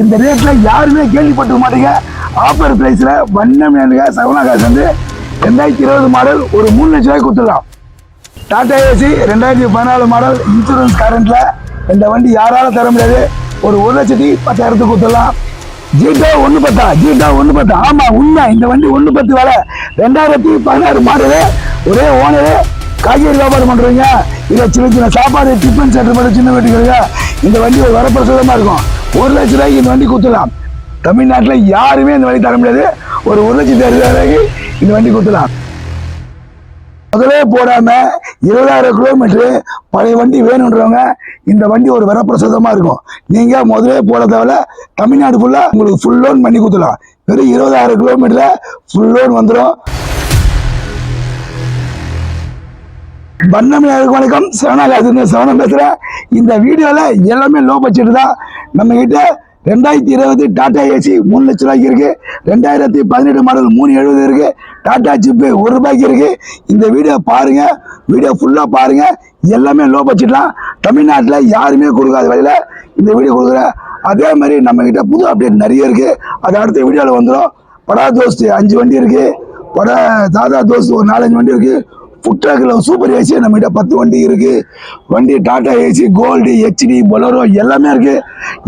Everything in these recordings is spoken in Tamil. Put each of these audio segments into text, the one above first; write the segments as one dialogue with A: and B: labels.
A: இந்த ரேட்ல யாருமே கேள்விப்பட்டிருக்க மாட்டீங்க. ஆஃபர் பிரைஸ்ல வண்ணம் சரவணா காசு வந்து 2020 மாடல் ஒரு 3 லட்ச ரூபாய்க்கு கொடுத்துடலாம். டாடா ஏசி 2014 மாடல் இன்சூரன்ஸ் கரண்ட்ல இந்த வண்டி யாராலும் தர முடியாது. ஒரு 1,10,000 கொடுத்துடலாம். ஜீட்டோ 110 ஆமா உண்மை. இந்த வண்டி 110 வேலை. 2016 மாடலு, ஒரே ஓனரு, காய்கறி வியாபாரம் பண்றீங்க, இல்ல சின்ன சின்ன சாப்பாடு டிஃபன் சென்டர் மட்டும் சின்ன வீட்டுக்கு இந்த வண்டி ஒரு வரப்பிரசாதமா இருக்கும். 1 லட்ச ரூபாய்க்கு இந்த வண்டி கொடுத்துடலாம். தமிழ்நாட்டில் யாருமே இந்த வண்டி தர முடியாது. ஒரு 1,60,000 ரூபாய்க்கு இந்த வண்டி கொடுத்துடலாம். முதலே போடாம 20,000 கிலோமீட்டர் பழைய வண்டி வேணுன்றவங்க இந்த வண்டி ஒரு வரப்பிரசாதமா இருக்கும். நீங்க முதலே போட தேவையில்ல. தமிழ்நாடு ஃபுல்லா உங்களுக்கு ஃபுல் லோன் பண்ணி கொடுத்துடலாம். வெறும் 20,000 கிலோமீட்டர்ல ஃபுல் லோன் வந்துடும். வணக்கம், சரவணன் பேசுறேன். இந்த வீடியோல எல்லாமே லோ பட்ஜெட் தான். நம்ம கிட்ட 2020 டாடா ஏசி 3 லட்ச ரூபாய்க்கு இருக்கு. 2018 மாடல் 370 இருக்கு. டாடா ஜிப் 1 ரூபாய்க்கு இருக்கு. இந்த வீடியோ பாருங்க, வீடியோ ஃபுல்லா பாருங்க. எல்லாமே லோ பட்ஜெட்லாம். தமிழ்நாட்டில் யாருமே கொடுக்காத வழியில இந்த வீடியோ கொடுக்குறேன். அதே மாதிரி நம்ம கிட்ட புது அப்டேட் நிறைய இருக்கு. அது அடுத்த வீடியோவில் வந்துடும். படா தோஸ்து 5 வண்டி இருக்கு. தாதா தோஸ்து ஒரு 4-5 வண்டி இருக்கு. ஃபுட்ராக்கில் சூப்பர் ஏசி நம்மகிட்ட 10 வண்டி இருக்கு. வண்டி Tata AC, gold, HD, Bolero எல்லாமே இருக்கு.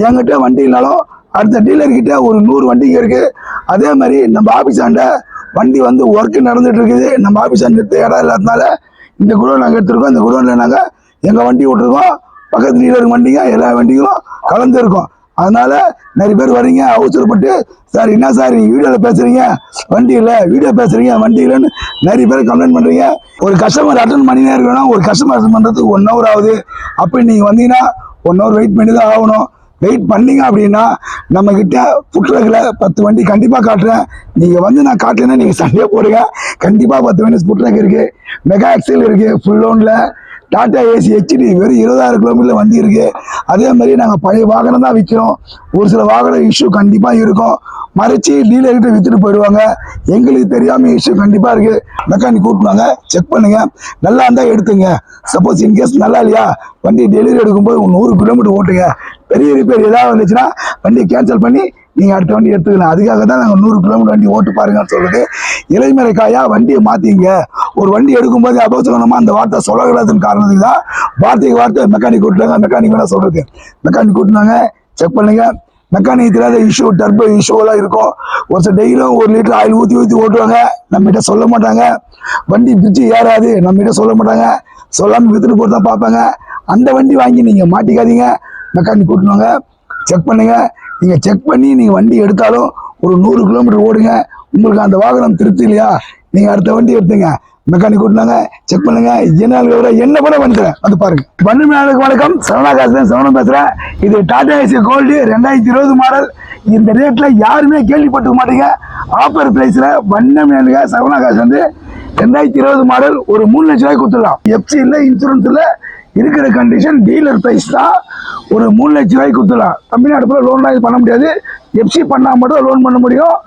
A: என்கிட்ட வண்டி இல்லாலும் அடுத்த டீலர்கிட்ட ஒரு 100 வண்டிங்க இருக்கு. அதே மாதிரி நம்ம ஆஃபீஸ் ஆண்ட வண்டி வந்து ஒர்க் நடந்துட்டு இருக்குது. நம்ம ஆஃபீஸ் ஆண்ட இடம் இல்லாதனால இந்த குடோன் நாங்கள் எடுத்துருக்கோம். இந்த குடோன்ல நாங்கள் எங்கள் வண்டி விட்டுருக்கோம். பக்கத்து டீலர் வண்டிங்க எல்லா வண்டிகளும் கலந்து இருக்கும். அதனால நிறைய பேர் வரீங்க அவசரப்பட்டு, சார் என்ன சார் நீங்க வீடியோவில் பேசுறீங்க, வண்டி இல்லை, வீடியோ பேசுறீங்க, வண்டி இல்லைன்னு நிறைய பேர் கம்ப்ளைண்ட் பண்றீங்க. ஒரு கஸ்டமர் அட்டன் பண்ணினே இருக்கணும். ஒரு கஸ்டமர் அட்டன் பண்றதுக்கு 1 hour ஆகுது. அப்படி நீங்க வந்தீங்கன்னா 1 hour வெயிட் பண்ணி தான் ஆகணும். வெயிட் பண்ணீங்க அப்படின்னா நம்ம கிட்ட ஃபுட்ராக்கில் 10 வண்டி கண்டிப்பாக காட்டுறேன். நீங்க வந்து நான் காட்டலைன்னா நீங்க சண்டையே போடுங்க. கண்டிப்பாக 10 வண்டி ஃபுட்ராக் இருக்கு. மெகா எக்ஸல் இருக்கு. ஃபுல் லோன்ல டாடா ஏசி ஹெச்டி வெறும் 20,000 கிலோமீட்டர்ல வண்டி இருக்கு. அதே மாதிரி நாங்கள் பழைய வாகனம் தான் விற்கிறோம். ஒரு சில வாகனம் இஷ்யூ கண்டிப்பாக இருக்கும். மறைச்சி டீலர்கிட்ட வித்துட்டு போயிடுவாங்க. எங்களுக்கு தெரியாம இஷ்யூ கண்டிப்பாக இருக்கு. மெக்கானிக் கூப்பிடுவாங்க, செக் பண்ணுங்க, நல்லா இருந்தா எடுத்துங்க. சப்போஸ் இன்கேஸ் நல்லா இல்லையா, வண்டி டெலிவரி எடுக்கும்போது 100 கிலோமீட்டர் ஓட்டுங்க. பெரிய ரிப்பேர் ஏதாவது வந்துச்சுன்னா வண்டியை கேன்சல் பண்ணி நீங்க அடுத்த வண்டி எடுத்துக்கலாம். அதுக்காக தான் நாங்கள் 100 கிலோமீட்டர் வண்டி ஓட்டு பாருங்கன்னு சொல்றது. இலைமறை காயா வண்டியை மாத்திங்க. ஒரு வண்டி எடுக்கும்போது அபசரமா அந்த வார்த்தை சொல்லக்கூடாதுன்னு காரணத்துக்கு தான் வார்த்தைக்கு வார்த்தை மெக்கானிக் கூட்டுறாங்க. மெக்கானிக் வேணா சொல்றது, மெக்கானிக் கூட்டினாங்க, செக் பண்ணுங்க. மெக்கானிக் தெரியாத இஷ்யூ, டர்போ இஷ்யூ எல்லாம் இருக்கும். ஒரு சில டெய்லியும் 1 லிட்டர் ஆயில் ஊற்றி ஓட்டுவாங்க. நம்ம கிட்ட சொல்ல மாட்டாங்க. வண்டி பிரிட்ஜு ஏறாது, நம்ம கிட்ட சொல்ல மாட்டாங்க. சொல்லாம வித்துட்டு போட்டு தான் பார்ப்பாங்க. அந்த வண்டி வாங்கி நீங்க மாட்டிக்காதீங்க. மெக்கானிக் கூட்டினாங்க, செக் பண்ணுங்க. நீங்க செக் பண்ணி நீங்க வண்டி எடுத்தாலும் ஒரு 100 கிலோமீட்டர் ஓடுங்க. உங்களுக்கு அந்த வாகனம் திருப்தி இல்லையா, நீங்க அடுத்த வண்டி எடுத்துங்க. மெக்கானிக் கூட்டினாங்க, செக் பண்ணுங்க. என்ன கூட வந்துறேன் வந்து பாருங்க. வணக்கம், சரவணன் பேசுறேன். இது டாடா ஏசி கோல்டு 2020 மாடல். இந்த ரேட்ல யாருமே கேள்விப்பட்டிருக்க மாட்டீங்க. ஆஃபர் பிரைஸ்ல வண்ணம் சரவணா காசு வந்து 2020 மாடல் ஒரு 3 லட்ச ரூபாய்க்கு கொடுத்துடலாம். எஃப்சி இல்லை, இன்சூரன்ஸ் இல்லை, இருக்கிற கண்டிஷன் டீலர் பிரைஸ் தான். ஒரு 3 லட்ச ரூபாய்க்கு கொடுத்துடலாம். தமிழ்நாடு போல லோன்லாம் இது பண்ண முடியாது. எஃப்சி பண்ணா மட்டும் லோன் பண்ண முடியும்.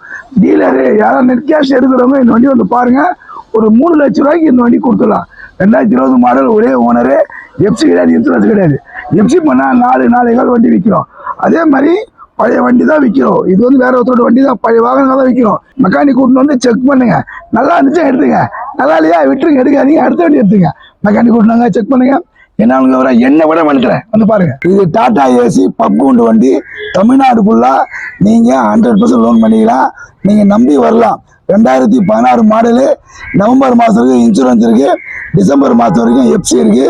A: டீலரு யாராவது நெட் கேஷ் எடுக்கிறவங்க இந்த வண்டி வந்து பாருங்க. ஒரு 3 லட்ச ரூபாய்க்கு இந்த வண்டி கொடுத்துடலாம். 2020 மாடல், ஒரே ஓனரு, எஃப்சி கிடையாது, இன்சூரன்ஸ் கிடையாது. எஃப்சி பண்ணா 4 வண்டி விற்கிறோம். அதே மாதிரி பழைய வண்டி தான் விற்கிறோம். இது வந்து வேற ஒருத்தரோட வண்டி தான், பழைய வாகனம் தான் விற்கிறோம். மெக்கானிக் கூட்டின்னு வந்து செக் பண்ணுங்க. நல்லா இருந்துச்சா எடுத்துங்க, நல்லா இல்லையா விட்டுருங்க, எடுக்காதீங்க, அடுத்த வண்டி எடுத்துங்க. மெக்கானிக் கூட்டினாங்க, செக் பண்ணுங்க. என்ன விட பண்ணுறேன் வந்து பாருங்க. இது டாடா ஏசி பப்புண்டு வண்டி. தமிழ்நாடு ஃபுல்லா நீங்க 100% லோன் பண்ணிக்கலாம். நீங்க நம்பி வரலாம். 2016 மாடலு. நவம்பர் மாதம் வரைக்கும் இன்சூரன்ஸ் இருக்கு. டிசம்பர் மாதம் வரைக்கும் எஃப்சி இருக்கு.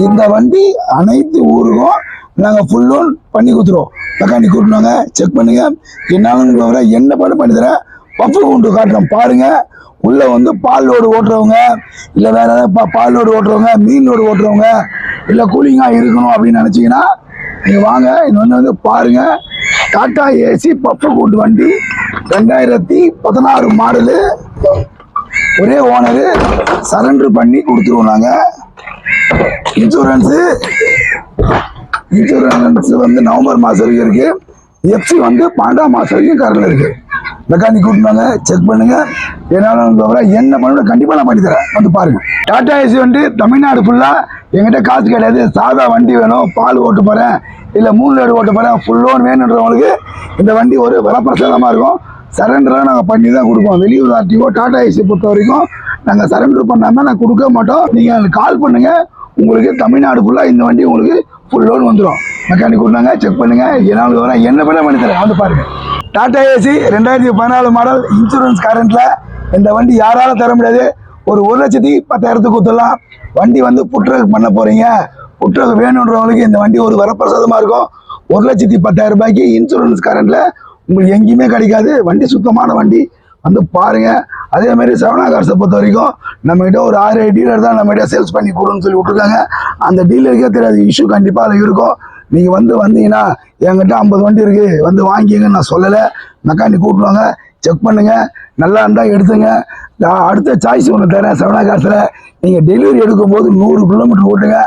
A: இந்த வண்டி அனைத்து ஊருக்கும் நாங்கள் ஃபுல் லோன் பண்ணி கொடுத்துருவோம். மெக்கானிக் கூட்டினாங்க, செக் பண்ணுங்க. என்ன பண்ணி தரேன். பப்பு கூண்டு காட்டுறோம் பாருங்க. உள்ள வந்து பால் லோடு ஓட்டுறவங்க, இல்லை வேற ஏதாவது பால் லோடு ஓட்டுறவங்க, மீன் லோடு ஓட்டுறவங்க, இல்லை கூலிங்காக இருக்கணும் அப்படின்னு நினச்சிங்கன்னா நீங்கள் வாங்க. இது வந்து பாருங்க. டாடா ஏசி பப்பு கூண்டு வண்டி 2016 மாடலு, ஒரே ஓனரு, சரண்டர் பண்ணி கொடுத்துருவோம் நாங்கள். இன்சூரன்ஸ் வந்து நவம்பர் மாதம் வரைக்கும் இருக்கு. எஃப்சி வந்து 12ஆம் மாதம் வரைக்கும் கரண்டில் இருக்குது. மெக்கானிக் கூட்டினாங்க, செக் பண்ணுங்க. என்னால் என்ன பண்ண கண்டிப்பாக நான் பண்ணித்தரேன், வந்து பாருங்க. டாடா ஏசி வந்து தமிழ்நாடு ஃபுல்லாக எங்கிட்ட காசு கிடையாது, சாதா வண்டி வேணும், பால் ஓட்டு போகிறேன், இல்லை 3 லேடு ஓட்டு போகிறேன், ஃபுல் லோன் வேணுன்றவங்களுக்கு இந்த வண்டி ஒரு வரப்பிரசாதமாக இருக்கும். சரண்டராக நாங்கள் பண்ணி தான் கொடுப்போம். வெளியூர் ஆர்டிஓ டாடா ஏசி பொறுத்த வரைக்கும் நாங்கள் சரண்டர் பண்ணாமல் நான் கொடுக்க மாட்டோம். நீங்கள் எனக்கு கால் பண்ணுங்கள், உங்களுக்கு தமிழ்நாடு ஃபுல்லாக இந்த வண்டி உங்களுக்கு ஃபுல் லோன் வந்துடும். மெக்கானிக் கூட்டினாங்க, செக் பண்ணுங்கள். என்னால் என்ன பண்ண பண்ணித்தரேன், வந்து பாருங்கள். டாடா ஏசி 2014 மாடல், இன்சூரன்ஸ் கரண்ட்ல இந்த வண்டி யாராலும் தர முடியாது. ஒரு 1,10,000 கொடுத்துடலாம். வண்டி வந்து புட்ரக் பண்ண போறீங்க, புட்ரக் வேணுன்றவங்களுக்கு இந்த வண்டி ஒரு வரப்பிரசாதமா இருக்கும். 1,10,000 ரூபாய்க்கு இன்சூரன்ஸ் கரண்ட்ல உங்களுக்கு எங்கேயுமே கிடைக்காது. வண்டி சுத்தமான வண்டி, வந்து பாருங்க. அதே மாதிரி சரவணா கார்ஸை பொறுத்த வரைக்கும் நம்மகிட்ட ஒரு 6 டீலர் தான் நம்மகிட்ட சேல்ஸ் பண்ணி கொடுன்னு சொல்லி விட்டுருக்காங்க. அந்த டீலருக்கே தெரியாது இஷ்யூ கண்டிப்பாக அதில் இருக்கும். நீங்கள் வந்தீங்கன்னா என்கிட்ட 50 வண்டி இருக்குது, வந்து வாங்கிங்கன்னு நான் சொல்லலை. மெக்கானிக் கூப்பிடுவாங்க, செக் பண்ணுங்கள், நல்லா இருந்தால் எடுத்துங்க. நான் அடுத்த சாய்ஸ் ஒன்று தரேன். சரவணா காசில் நீங்கள் டெலிவரி எடுக்கும்போது 100 கிலோமீட்டர் ஓட்டுங்க.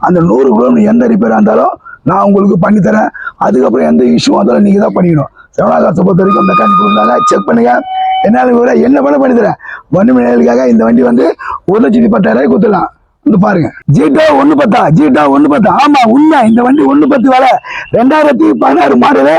A: அந்த 100 கிலோமீட்டர் எந்த ரிப்பேராக இருந்தாலும் நான் உங்களுக்கு பண்ணித்தரேன். அதுக்கப்புறம் எந்த இஷ்யூ வந்தாலும் நீங்கள் தான் பண்ணிக்கணும். சரவணா காசை பொறுத்த வரைக்கும் மெக்கானிக் கூப்பிடுவாங்க, செக் பண்ணுங்கள். என்னால் என்ன பண்ண பண்ணித்தரேன். வண்டி மணிகளுக்காக இந்த வண்டி வந்து 1,10,000 கொடுத்துடலாம், வந்து பாருங்க. ஜீட்டோ 110, ஜீட்டோ 110. ஆமா உண்மை, இந்த வண்டி 110 விலை. 2016 மாடலு,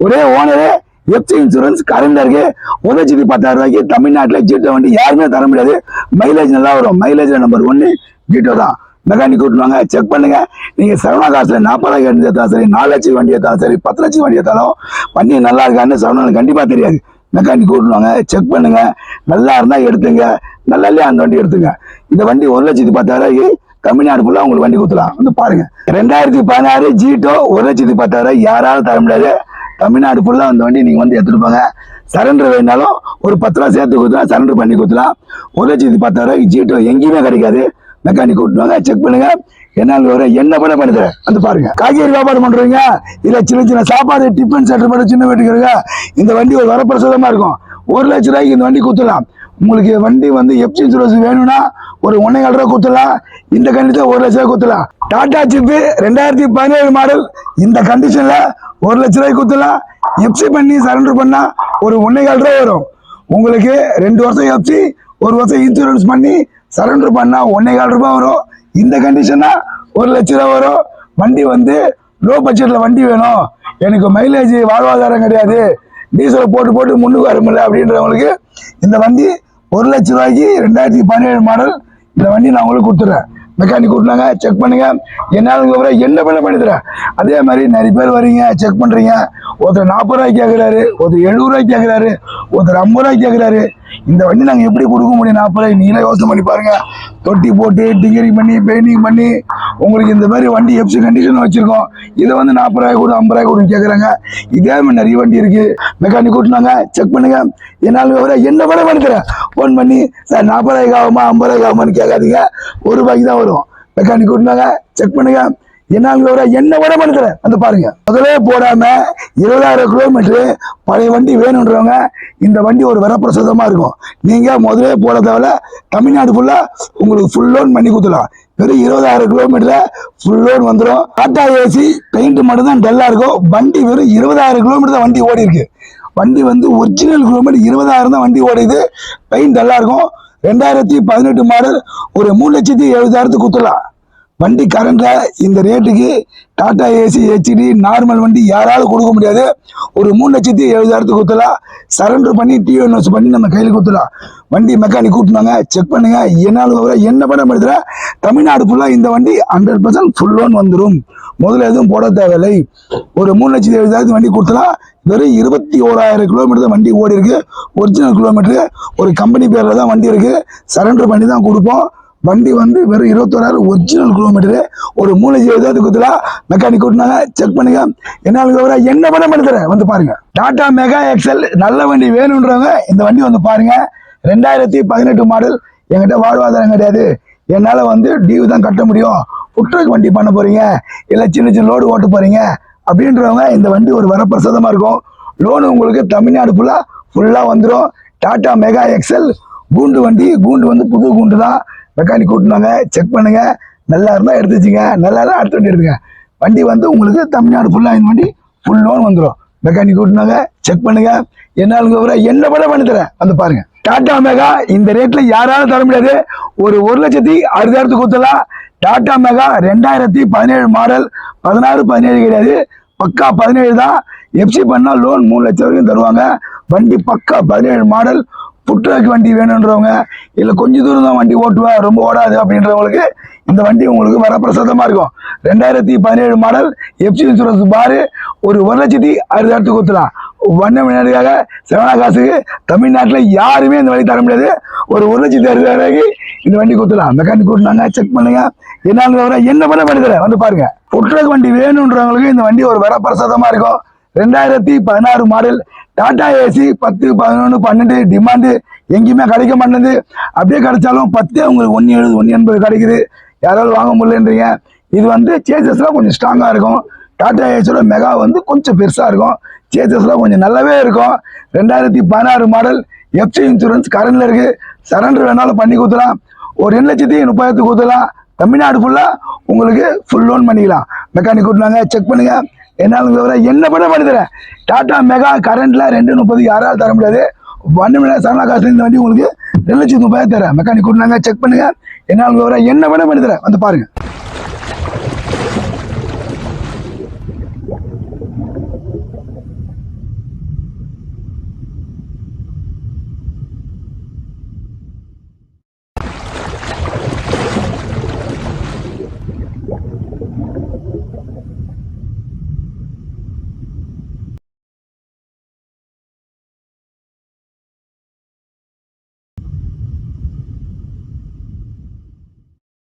A: ஒரே ஓனரு, எஃப்சி இன்சூரன்ஸ் கரண்ட் இருக்கு. 1,10,000 ரூபாய்க்கு தமிழ்நாட்டில் ஜீட்டோ வண்டி யாருமே தர முடியாது. மைலேஜ் நல்லா வரும். மைலேஜ் நம்பர் 1 ஜீட்டோ தான். மெக்கானிக் கூட்டுவாங்க, செக் பண்ணுங்க. நீங்க சரவணா காசுல 40,000 எடுத்தாலும் சரி, 4 லட்சம் வண்டி எடுத்தாலும் சரி, 10 லட்சம் வண்டி எடுத்தாலும் வண்டி நல்லா இருக்கான்னு சரவணா கண்டிப்பா தெரியாது. மெக்கானிக் கூட்டுவாங்க, செக் பண்ணுங்க. நல்லா இருந்தா எடுத்துங்க, நல்லா இல்லையா அந்த வண்டி எடுத்துங்க. இந்த வண்டி 1,10,000 ரூபாய்க்கு தமிழ்நாடு ஃபுல்லா உங்களுக்கு வண்டி கொடுத்துலாம், வந்து பாருங்க. 2016 ஜீட்டோ 1,10,000 யாராலும் தர முடியாது. தமிழ்நாடு ஃபுல்லா அந்த வண்டி நீங்க வந்து எடுத்துட்டு போங்க. சரண்டர் வேணாலும் ஒரு 10 ரூபா சேர்த்து கொடுத்துலாம், சரண்டர் பண்ணி கொடுத்துலாம். 1,10,000 ஜீட்டோ எங்கேயுமே கிடைக்காது. மெக்கானிக் கூட்டுவாங்க, செக் பண்ணுங்க. என்னால் என்ன பண்ண பண்ணித்தரேன், வந்து பாருங்க. காய்கறி வியாபாரம் பண்றீங்க, இல்ல சின்ன சின்ன சாப்பாடு டிஃபன் சென்டர் மட்டும் சின்ன வீட்டுக்கு இந்த வண்டி ஒரு வரப்பிரசாதமா இருக்கும். 1 லட்ச ரூபாய்க்கு இந்த வண்டி கொடுத்துடலாம். உங்களுக்கு வண்டி வந்து எஃப்சி இன்சூரன்ஸ் வேணும்னா ஒரு 1,400 ரூபா கொடுத்துடலாம். இந்த கண்டிஷன் 1 லட்ச ரூபாய் கொடுத்துடலாம். டாடா ஜிப் 2017 மாடல், இந்த கண்டிஷன்ல 1 லட்ச ரூபாய்க்கு கொடுத்துடலாம். எஃப்சி பண்ணி சரண்டர் பண்ணா ஒரு 1,400 ரூபா வரும். உங்களுக்கு 2 வருஷம் எஃப்சி, 1 வருஷம் இன்சூரன்ஸ் பண்ணி சரண்டர் பண்ணா 1,400 ரூபாய் வரும். இந்த கண்டிஷனா 1 லட்ச ரூபா வரும். வண்டி வந்து லோ பட்ஜெட்ல வண்டி வேணும், எனக்கு மைலேஜ் வாழ்வாதாரம் கிடையாது, டீசலை போட்டு போட்டு முன்னுக்கு வர முடியல அப்படின்றவங்களுக்கு இந்த வண்டி 1 லட்ச ரூபாய்க்கு 2017 மாடல் இந்த வண்டி நான் உங்களுக்கு கொடுத்துட்றேன். மெக்கானிக் கூட்டினாங்க, செக் பண்ணுங்க. என்னால் என்ன பண்ணித்தரேன். அதே மாதிரி நிறைய பேர் வரீங்க, செக் பண்றீங்க. ஒருத்தர் 40 ரூபாய்க்கு கேட்குறாரு, ஒருத்தர் 70 ரூபாய்க்கு கேட்குறாரு, ஒருத்தர் 50 ரூபாய்க்கு கேட்குறாரு. இந்த வண்டி நாங்கள் எப்படி கொடுக்க முடியும் 40 ரூபாய்? நீங்களே யோசனை பண்ணி பாருங்க. தொட்டி போட்டு டிங்கரிங் பண்ணி பெயிண்டிங் பண்ணி உங்களுக்கு இந்த மாதிரி வண்டி எஃப்சி கண்டிஷன் வச்சிருக்கோம். இதை வந்து 40 ரூபாய் கூட 50 ரூபாய் கூட கேட்குறாங்க. இதே மாதிரி நிறைய வண்டி இருக்கு. மெக்கானிக் கூட்டினாங்க, செக் பண்ணுங்க. என்னால் என்ன பண்ணித்தரேன். ஃபோன் பண்ணி சார் 40 ரூபாய்க்கு ஆகுமா 50 ரூபாய்க்கு ஆகுமான்னு கேட்காதீங்க, 1 ரூபாய்க்கு தான் வரும். மெக்கானிக் கூட்டினாங்க, செக் பண்ணுங்க. என்ன பண்ணித்தரேன், வந்து பாருங்க. முதலே போடாம 20,000 கிலோமீட்டர் பழைய வண்டி வேணுன்றவங்க இந்த வண்டி ஒரு வரப்பிரசாதமா இருக்கும். நீங்க முதலே போட தேவையில்ல, தமிழ்நாடு ஃபுல்லா உங்களுக்கு ஃபுல் லோன் பண்ணி கொடுத்துலாம். வெறும் 20,000 கிலோமீட்டர்ல ஃபுல் லோன் வந்துடும். டாடா ஏசி பெயிண்ட் மட்டும் தான் டல்லா இருக்கும். வண்டி வெறும் 20,000 கிலோமீட்டர் தான் வண்டி ஓடி இருக்கு. வண்டி வந்து ஒரிஜினல் கிலோமீட்டர் 20,000 தான் வண்டி ஓடிது. பெயிண்ட் டல்லா இருக்கும். 2018 மாடல் ஒரு 3,70,000 கொடுத்துடலாம். வண்டி கரண்ட்ல இந்த ரேட்டுக்கு டாடா ஏசி ஹெச்டி நார்மல் வண்டி யாராலும் கொடுக்க முடியாது. ஒரு 3,70,000 கொடுத்துடலாம். சரண்டர் பண்ணி டிஎன்எஸ் பண்ணி நம்ம கையில் கொடுத்துடலாம். வண்டி மெக்கானிக் கூட்டினாங்க, செக் பண்ணுங்க. என்னால் என்ன பண்ண முடியுதுல, தமிழ்நாடு ஃபுல்லா இந்த வண்டி 100% ஃபுல் லோன் வந்துடும். முதல்ல எதுவும் போட தேவையில்லை. ஒரு 3,70,000 வண்டி கொடுத்தலாம். வெறும் 21,000 கிலோமீட்டர் தான் வண்டி ஓடி இருக்கு. Original kilometre. ஒரு கம்பெனி பேர்ல தான் வண்டி இருக்கு. சரண்டர் பண்ணி தான் கொடுப்போம். வண்டி வந்து வெறும் 21,000 ஒரிஜினல் கிலோமீட்டரு. ஒரு 3,70,000 கொடுத்துலாம். மெக்கானிக் கூட்டினாங்க, செக் பண்ணுங்க. என்னால் என்ன பண்ண பண்ணித்தரேன், வந்து பாருங்க. டாடா மெகா எக்ஸல் நல்ல வண்டி வேணுன்றவங்க இந்த வண்டி வந்து பாருங்க. 2018 மாடல். என்கிட்ட வாழ்வாதாரம் கிடையாது, என்னால் வந்து டியூ தான் கட்ட முடியும், புட்ரக் வண்டி பண்ண போறீங்க, இல்லை சின்ன சின்ன லோடு ஓட்ட போறீங்க அப்படின்றவங்க இந்த வண்டி ஒரு வரப்பிரசாதமா இருக்கும். லோனு உங்களுக்கு தமிழ்நாடு ஃபுல்லா வந்துடும். டாடா மெகா எக்ஸல் கூண்டு வண்டி. கூண்டு வந்து புது கூண்டு தான். மெக்கானிக் கூட்டினாங்க, செக் பண்ணுங்க. நல்லா இருந்தால் எடுத்து வச்சுங்க, நல்லா இருந்தால் அடுத்த வண்டி எடுத்துங்க. வண்டி வந்து உங்களுக்கு தமிழ்நாடு ஃபுல்லாக இந்த வண்டி ஃபுல் லோன் வந்துடும். மெக்கானிக் கூட்டினாங்க, செக் பண்ணுங்க. என்ன பண்ண பண்ணி தரேன் வந்து பாருங்க. டாடா மெகா இந்த ரேட்ல யாராலும் தர முடியாது. ஒரு 1,60,000 கொடுத்தலாம். டாடா மெகா 2017 மாடல், 16 17 கிடையாது, பக்கா 17 தான். எஃப்சி பண்ணா லோன் 3 லட்சம் வரைக்கும் தருவாங்க. வண்டி பக்கா 17 மாடல். புட்ரக் வண்டி வேணுன்றவங்க, இல்ல கொஞ்சம் தூரம் தான் வண்டி ஓட்டுவேன், ரொம்ப ஓடாது அப்படின்றவங்களுக்கு இந்த வண்டி உங்களுக்கு வரப்பிரசாதமா இருக்கும். 2017 மாடல், எஃப்சி இன்சூரன்ஸ் பாரு. ஒரு 1,60,000 கொடுத்துலாம். வண்ண வினாடிக்காக செவனா காசுக்கு தமிழ்நாட்டில் யாருமே இந்த வண்டி தர முடியாது. ஒரு 1,60,000 இந்த வண்டி கொடுத்துலாம். மெக்கானிக் கூட்டினாங்க, செக் பண்ணுங்க. என்ன பண்ண பண்ணித்தர வந்து பாருங்க. புட்ரக் வண்டி வேணுன்றவங்களுக்கு இந்த வண்டி ஒரு வரப்பிரசாதமா இருக்கும். 2016 மாடல், டாடா ஏசி 10, 11, 12 டிமாண்டு எங்கேயுமே கிடைக்க மாட்டேங்குது. அப்படியே கிடைச்சாலும் 10 உங்களுக்கு 1,70, 1,80 கிடைக்குது. யாராவது வாங்க முடியலன்றீங்க. இது வந்து சேசஸ்லாம் கொஞ்சம் ஸ்ட்ராங்கா இருக்கும். டாடா ஏசியோட மெகா வந்து கொஞ்சம் பெருசா இருக்கும். சேசஸ்லாம் கொஞ்சம் நல்லாவே இருக்கும். 2016 மாடல், எஃப்சி இன்சூரன்ஸ் கரண்ட்ல இருக்கு. சரண்டர் வேணாலும் பண்ணி கொடுத்துலாம். ஒரு 2,30,000 கொடுத்துலாம். தமிழ்நாடு ஃபுல்லா உங்களுக்கு ஃபுல் லோன் பண்ணிக்கலாம். மெக்கானிக் கூட்டினாங்க, செக் பண்ணுங்க. என்ன பண்ண பண்ணி தரேன். டாடா மெகா கரண்ட்ல 2,30 யாராலும் தர முடியாது. சரணா காசுல இந்த வண்டி உங்களுக்கு 2,30,000 தரேன். மெக்கானிக் கூட்டினாங்க, செக் பண்ணுங்க. என்ன பண்ண பண்ணி தரேன் வந்து பாருங்க.